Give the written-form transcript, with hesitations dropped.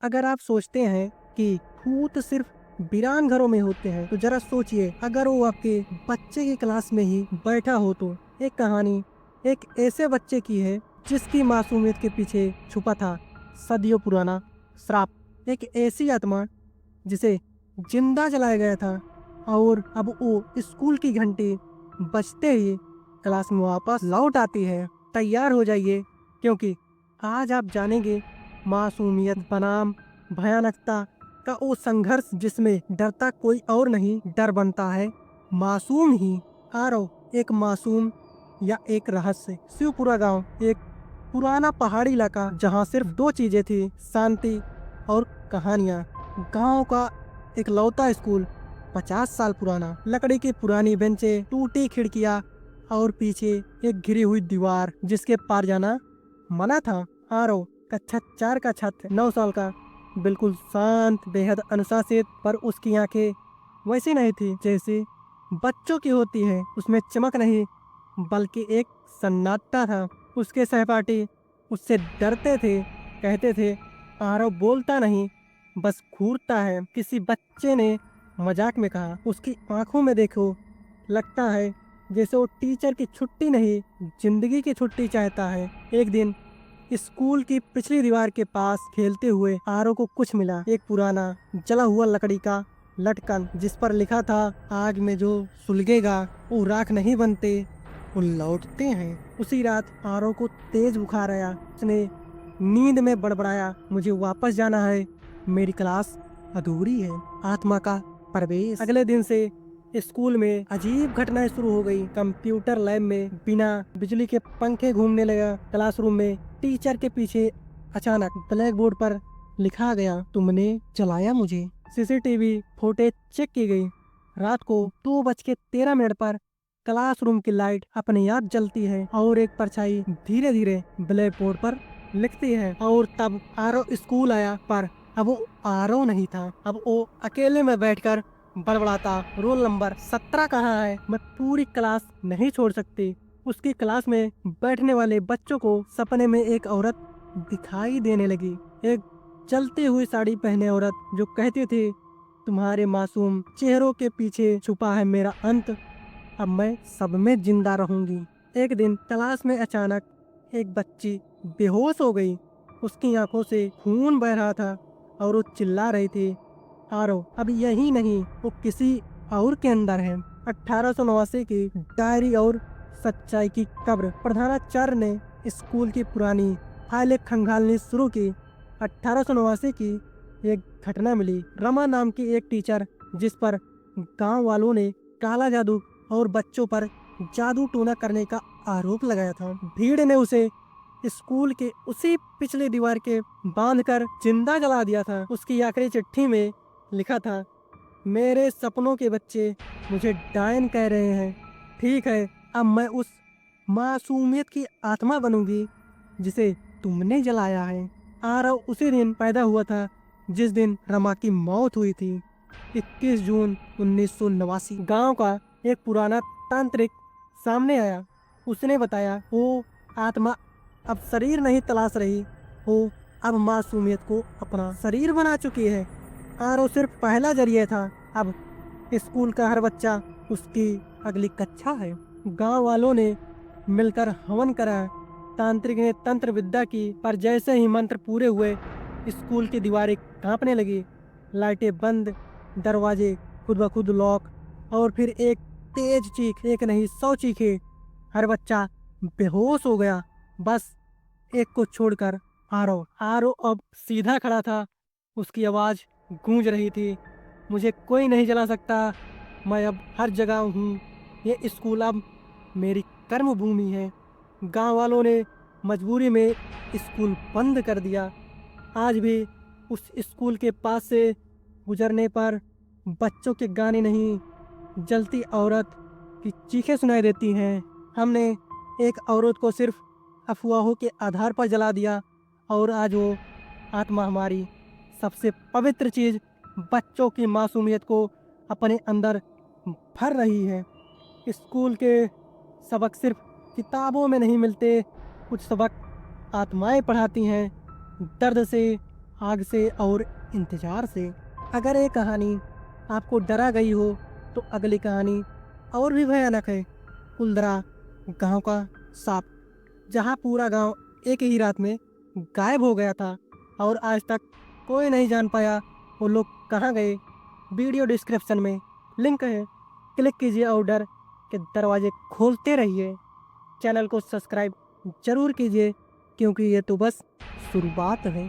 अगर आप सोचते हैं कि भूत सिर्फ वीरान घरों में होते हैं तो जरा सोचिए, अगर वो आपके बच्चे की क्लास में ही बैठा हो तो। एक कहानी एक ऐसे बच्चे की है जिसकी मासूमियत के पीछे छुपा था सदियों पुराना श्राप। एक ऐसी आत्मा जिसे जिंदा जलाया गया था और अब वो स्कूल की घंटी बजते ही क्लास में वापस लौट आती है। तैयार हो जाइए, क्योंकि आज आप जानेंगे मासूमियत बनाम भयानकता का वो संघर्ष जिसमें डरता कोई और नहीं, डर बनता है मासूम ही। आरो एक मासूम या एक रहस्य। शिवपुरा गांव एक पुराना पहाड़ी इलाका जहां सिर्फ दो चीजें थी, शांति और कहानियां। गांव का एक लौता स्कूल 50 साल पुराना, लकड़ी की पुरानी बेंचें, टूटी खिड़कियां और पीछे एक घिरी हुई दीवार जिसके पार जाना मना था। आरो कक्षा 4 का छात्र, 9 साल का, बिल्कुल शांत, बेहद अनुशासित, पर उसकी आंखें वैसी नहीं थी जैसी बच्चों की होती है। उसमें चमक नहीं बल्कि एक सन्नाटा था। उसके सहपाठी उससे डरते थे, कहते थे आरव बोलता नहीं, बस घूरता है। किसी बच्चे ने मजाक में कहा, उसकी आंखों में देखो, लगता है जैसे वो टीचर की छुट्टी नहीं, जिंदगी की छुट्टी चाहता है। एक दिन स्कूल की पिछली दीवार के पास खेलते हुए आरव को कुछ मिला। एक पुराना जला हुआ लकड़ी का लटकन जिस पर लिखा था, आग में जो सुलगेगा वो राख नहीं बनते, वो लौटते हैं। उसी रात आरव को तेज बुखार आया। उसने नींद में बड़बड़ाया, मुझे वापस जाना है, मेरी क्लास अधूरी है। आत्मा का प्रवेश। अगले दिन से स्कूल में अजीब घटनाएं शुरू हो गई। कंप्यूटर लैब में बिना बिजली के पंखे घूमने लगा। क्लासरूम में टीचर के पीछे अचानक ब्लैक बोर्ड पर लिखा गया, तुमने जलाया मुझे। सीसीटीवी फुटेज चेक की गई। रात को 2:13 पर क्लासरूम की लाइट अपने आप जलती है और एक परछाई धीरे धीरे ब्लैक बोर्ड पर लिखती है। और तब आरव स्कूल आया, पर अब वो आरव नहीं था। अब वो अकेले में बैठकर बड़बड़ाता, रोल नंबर 17 कहाँ है, मैं पूरी क्लास नहीं छोड़ सकती। उसकी क्लास में बैठने वाले बच्चों को सपने में एक औरत दिखाई देने लगी। एक चलती हुई साड़ी पहने औरत जो कहती थी, तुम्हारे मासूम चेहरों के पीछे छुपा है मेरा अंत, अब मैं सब में जिंदा रहूंगी। एक दिन क्लास में अचानक एक बच्ची बेहोश हो गई। उसकी आंखों से खून बह रहा था और वो चिल्ला रही थी, आरो अब यही नहीं, वो किसी और के अंदर है। 1889 की डायरी और सच्चाई की कब्र। प्रधानाचार्य ने स्कूल की पुरानी फाइलें खंगालनी शुरू की। 1889 की एक घटना मिली। रमा नाम की एक टीचर जिस पर गांव वालों ने काला जादू और बच्चों पर जादू टोना करने का आरोप लगाया था। भीड़ ने उसे स्कूल के उसी पिछली दीवार के बांधकर जिंदा जला दिया था। उसकी आखिरी चिट्ठी में लिखा था, मेरे सपनों के बच्चे मुझे डायन कह रहे हैं। ठीक है, अब मैं उस मासूमियत की आत्मा बनूंगी जिसे तुमने जलाया है। आरव उसी दिन पैदा हुआ था जिस दिन रमा की मौत हुई थी। 21 जून 1989। गांव का एक पुराना तांत्रिक सामने आया। उसने बताया, वो आत्मा अब शरीर नहीं तलाश रही, वो अब मासूमियत को अपना शरीर बना चुकी है। आरव सिर्फ पहला जरिया था, अब स्कूल का हर बच्चा उसकी अगली कक्षा है। गांव वालों ने मिलकर हवन करा, तांत्रिक ने तंत्र विद्या की, पर जैसे ही मंत्र पूरे हुए स्कूल की दीवारें कांपने लगी, लाइटें बंद, दरवाजे खुद ब खुद लॉक, और फिर एक तेज चीख, एक नहीं 100 चीखे। हर बच्चा बेहोश हो गया, बस एक को छोड़कर। आरो आरो अब सीधा खड़ा था। उसकी आवाज गूंज रही थी, मुझे कोई नहीं जला सकता, मैं अब हर जगह हूँ। ये स्कूल अब मेरी कर्म भूमि है। गांव वालों ने मजबूरी में स्कूल बंद कर दिया। आज भी उस स्कूल के पास से गुजरने पर बच्चों के गाने नहीं, जलती औरत की चीखें सुनाई देती हैं। हमने एक औरत को सिर्फ अफवाहों के आधार पर जला दिया, और आज वो आत्मा हमारी सबसे पवित्र चीज, बच्चों की मासूमियत को अपने अंदर भर रही है। स्कूल के सबक सिर्फ किताबों में नहीं मिलते, कुछ सबक आत्माएं पढ़ाती हैं, दर्द से, आग से और इंतजार से। अगर ये कहानी आपको डरा गई हो तो अगली कहानी और भी भयानक है। कुलदरा गांव का सांप, जहां पूरा गांव एक ही रात में गायब हो गया था और आज तक कोई नहीं जान पाया वो लोग कहाँ गए। वीडियो डिस्क्रिप्शन में लिंक है, क्लिक कीजिए और डर के दरवाजे खोलते रहिए। चैनल को सब्सक्राइब जरूर कीजिए क्योंकि ये तो बस शुरुआत है।